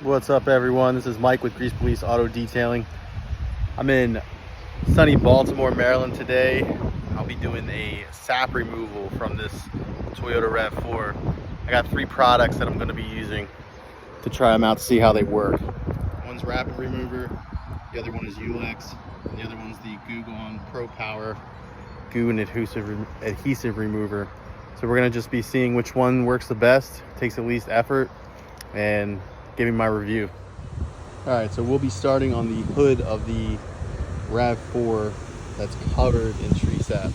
What's up, everyone? This is Mike with Grease Police Auto Detailing. I'm in sunny Baltimore, Maryland today. I'll be doing a sap removal from this Toyota RAV4. I got 3 products that I'm going to be using to try them out to see how they work. One's Rapid Remover, the other one is Eulex, and the other one's the Goo Gone Pro Power Goo and Adhesive Remover. So we're going to just be seeing which one works the best, takes the least effort, and giving my review. All right, so we'll be starting on the hood of the RAV4 that's covered in tree sap.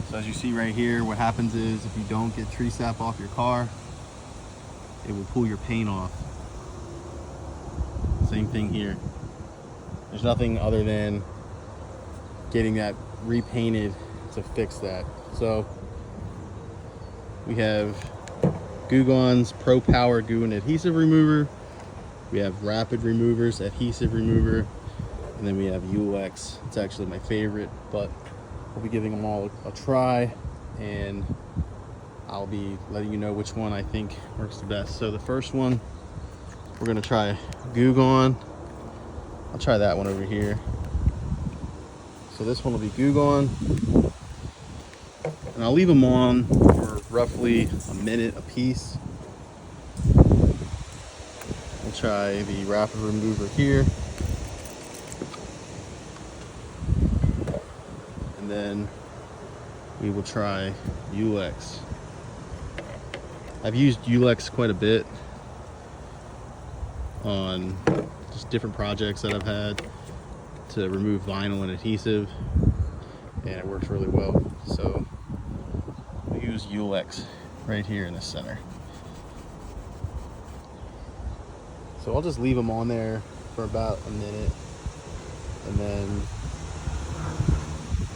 So as you see right here, what happens is if you don't get tree sap off your car, it will pull your paint off. Same thing here. There's nothing other than getting that repainted to fix that. So we have Goo Gone's Pro Power Goo and Adhesive Remover. We have Rapid Remover's Adhesive Remover. And then we have Eulex. It's actually my favorite, but we'll be giving them all a try, and I'll be letting you know which one I think works the best. So the first one, we're gonna try Goo Gone. I'll try that one over here. So this one will be Goo Gone. And I'll leave them on for roughly a minute a piece. We'll try the Rapid Remover here. And then we will try Eulex. I've used Eulex quite a bit on just different projects that I've had to remove vinyl and adhesive, and it works really well. So we use Eulex right here in the center. So I'll just leave them on there for about a minute and then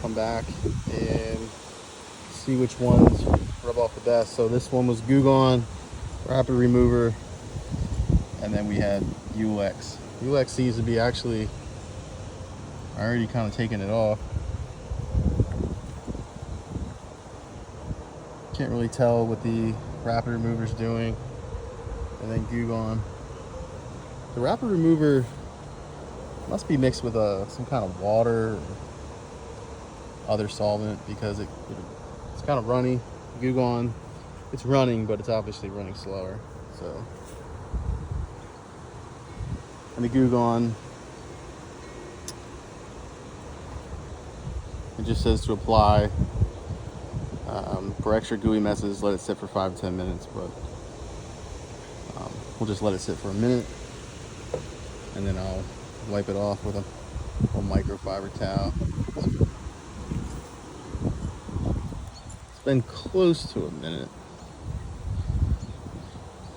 come back and see which ones rub off the best. So this one was Goo Gone, Rapid Remover, and then we had Eulex. Eulex seems to be actually already kind of taking it off. Can't really tell what the Rapid Remover's doing. And then Goo Gone. The Rapid Remover must be mixed with some kind of water or other solvent, because it's kind of runny. Goo Gone, it's running, but it's obviously running slower. So, and the Goo Gone, it just says to apply. For extra gooey messes, let it sit for 5 to 10 minutes, but we'll just let it sit for a minute, and then I'll wipe it off with a microfiber towel. It's been close to a minute,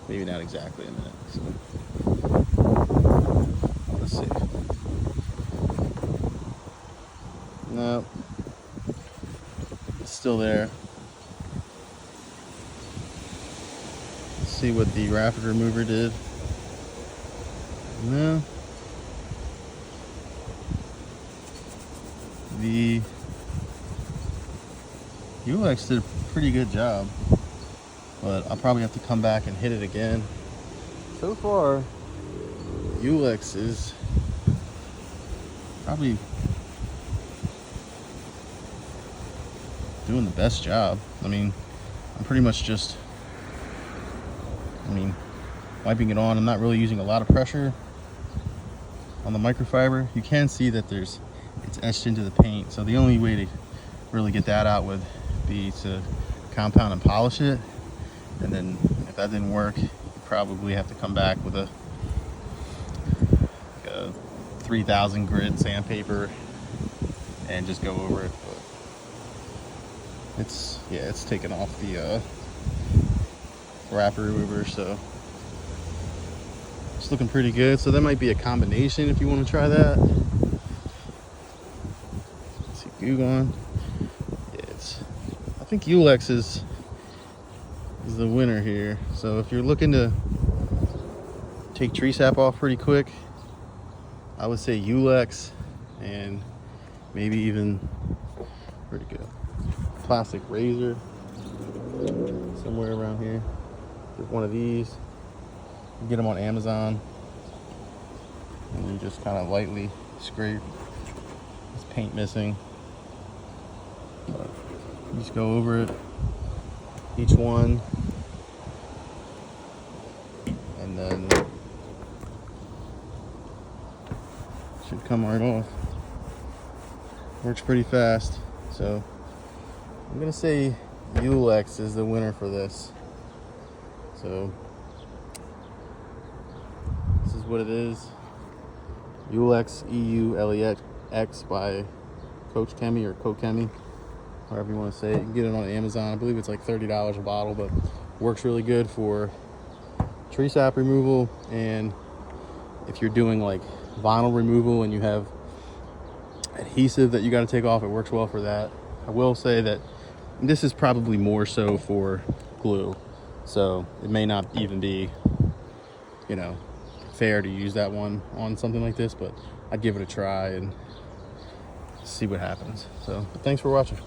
maybe not exactly a minute. So let's see. No, it's still there. See what the Rapid Remover did. No. The Eulex did a pretty good job, but I'll probably have to come back and hit it again. So far, Eulex is probably doing the best job. I mean, I'm pretty much just wiping it on. I'm not really using a lot of pressure on the microfiber. You can see that it's etched into the paint. So the only way to really get that out would be to compound and polish it. And then if that didn't work, you probably have to come back with a 3000 grit sandpaper and just go over it. But it's taken off the Rapid Remover, so it's looking pretty good. So that might be a combination if you want to try that. Let's see, Goo Gone. Yeah, I think Eulex is the winner here. So if you're looking to take tree sap off pretty quick, I would say Eulex, and maybe even, where'd it go? Plastic razor somewhere around here. Get one of these. You get them on Amazon, and you just kind of lightly scrape. There's paint missing. But you just go over it, each one, and then should come right off. Works pretty fast. So I'm gonna say Eulex is the winner for this. So this is what it is. Eulex, E-U-L-E-X by Coach Kemi or Kokemi, however you want to say it. You can get it on Amazon. I believe it's like $30 a bottle, but works really good for tree sap removal. And if you're doing like vinyl removal and you have adhesive that you got to take off, it works well for that. I will say that this is probably more so for glue, so it may not even be, you know, fair to use that one on something like this, but I'd give it a try and see what happens. So thanks for watching.